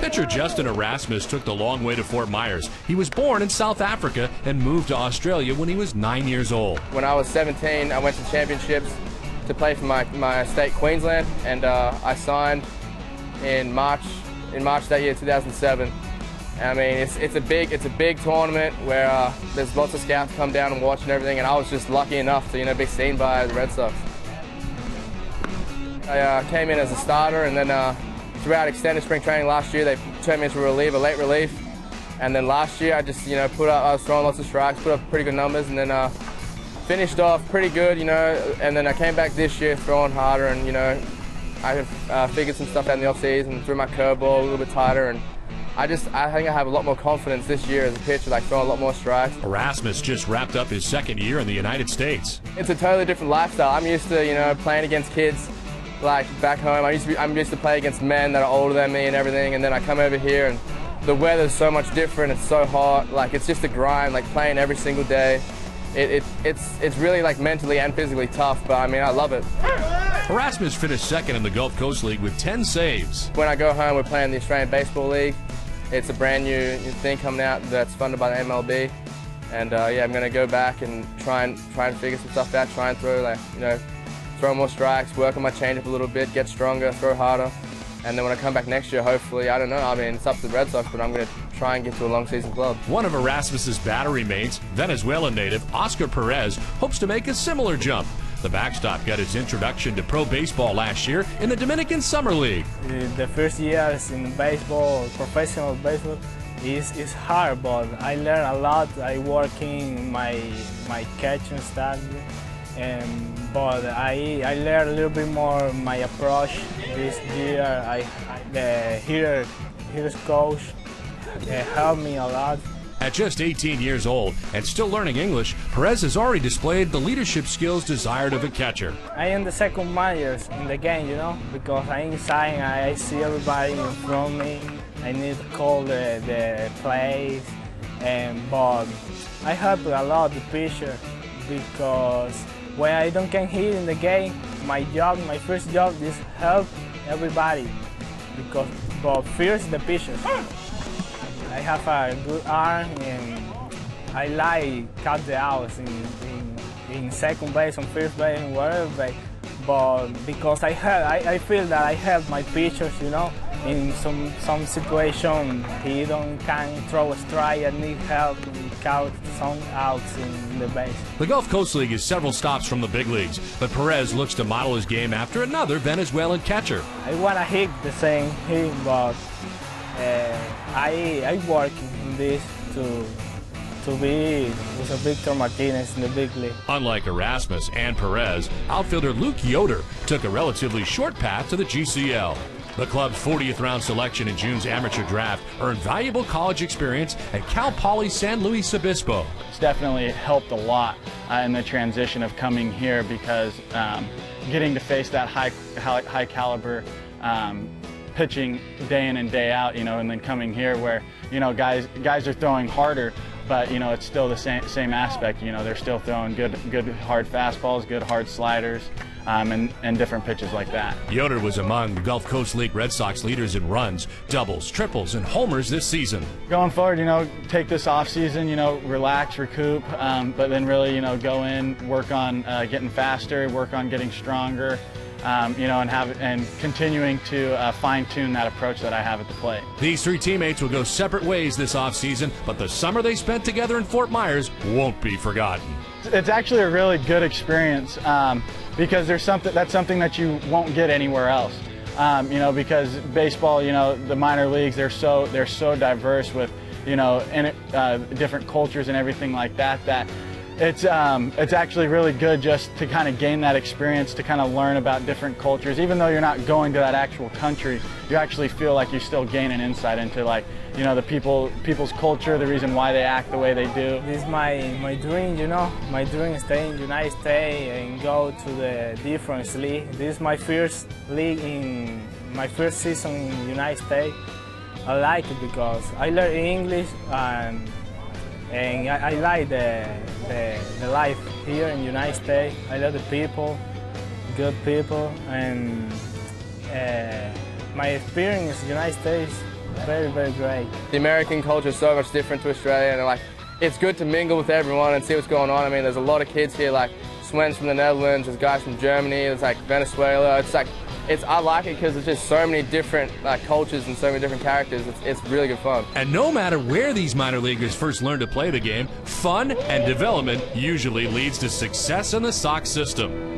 Pitcher Justin Erasmus took the long way to Fort Myers. He was born in South Africa and moved to Australia when he was 9 years old. When I was 17, I went to championships to play for my state, Queensland, and I signed in March that year, 2007. And I mean, it's a big tournament where there's lots of scouts come down and watch and everything, and I was just lucky enough to be seen by the Red Sox. I came in as a starter, and then throughout extended spring training last year, they turned me into a late relief. And then last year, I just I was throwing lots of strikes, put up pretty good numbers, and then finished off pretty good, And then I came back this year throwing harder, and I figured some stuff out in the off season, threw my curveball a little bit tighter, and I think I have a lot more confidence this year as a pitcher, like throwing a lot more strikes. Erasmus just wrapped up his second year in the United States. It's a totally different lifestyle. I'm used to playing against kids like back home. I'm used to play against men that are older than me and everything, and then I come over here and the weather's so much different. It's so hot. Like, it's just a grind, like playing every single day. It's really like mentally and physically tough, but I mean, I love it. Erasmus finished second in the Gulf Coast League with 10 saves. When I go home, we're playing the Australian Baseball League. It's a brand new thing coming out that's funded by the MLB, and yeah, I'm gonna go back and try and figure some stuff out. Try and throw throw more strikes, work on my changeup a little bit, get stronger, throw harder, and then when I come back next year, hopefully, I don't know. I mean, it's up to the Red Sox, but I'm gonna try and get to a long season club. One of Erasmus's battery mates, Venezuelan native Oscar Perez, hopes to make a similar jump. The backstop got his introduction to pro baseball last year in the Dominican Summer League. The first years in baseball, professional baseball, is hard, but I learn a lot. I working my catching stuff, but I learn a little bit more my approach this year. The hitter's coach helped me a lot. At just 18 years old and still learning English, Perez has already displayed the leadership skills desired of a catcher. I am the second manager in the game, because I'm inside, I see everybody in front of me. I need to call the plays, but I help a lot the pitcher, because when I don't can hit in the game, my first job is help everybody, but first the pitchers. I have a good arm, and I like cut the outs in second base, on first base, and wherever. But because I feel that I help my pitchers, in some situation he can throw a strike and need help and count some outs in the base. The Gulf Coast League is several stops from the big leagues, but Perez looks to model his game after another Venezuelan catcher. I want to hit the same hit, but I work in this to be with a Victor Martinez in the big league. Unlike Erasmus and Perez, outfielder Luke Yoder took a relatively short path to the GCL. The club's 40th round selection in June's amateur draft earned valuable college experience at Cal Poly San Luis Obispo. It's definitely helped a lot in the transition of coming here, because getting to face that high caliber pitching day in and day out, and then coming here where, guys are throwing harder, but, it's still the same aspect. They're still throwing good hard fastballs, good hard sliders, and different pitches like that. Yoder was among the Gulf Coast League Red Sox leaders in runs, doubles, triples, and homers this season. Going forward, take this off season, relax, recoup, but then really, go in, work on getting faster, work on getting stronger, and continuing to fine-tune that approach that I have at the plate. These three teammates will go separate ways this offseason, but the summer they spent together in Fort Myers won't be forgotten. It's actually a really good experience, because that's something that you won't get anywhere else. Because baseball, the minor leagues, they're so diverse with, different cultures and everything like that. It's actually really good just to kind of gain that experience, to kind of learn about different cultures. Even though you're not going to that actual country, you actually feel like you still gain an insight into, like, the people's culture, the reason why they act the way they do. This is my dream, my dream is stay in the United States and go to the different league. This is my first league in my first season in the United States. I like it because I learn English, and I like the life here in the United States. I love the people, good people, and my experience in the United States, very, very great. The American culture is so much different to Australia, and like, it's good to mingle with everyone and see what's going on. I mean, there's a lot of kids here, like Swen's from the Netherlands, there's guys from Germany, there's like Venezuela. I like it because there's just so many different cultures and so many different characters. It's really good fun. And no matter where these minor leaguers first learn to play the game, fun and development usually leads to success in the Sox system.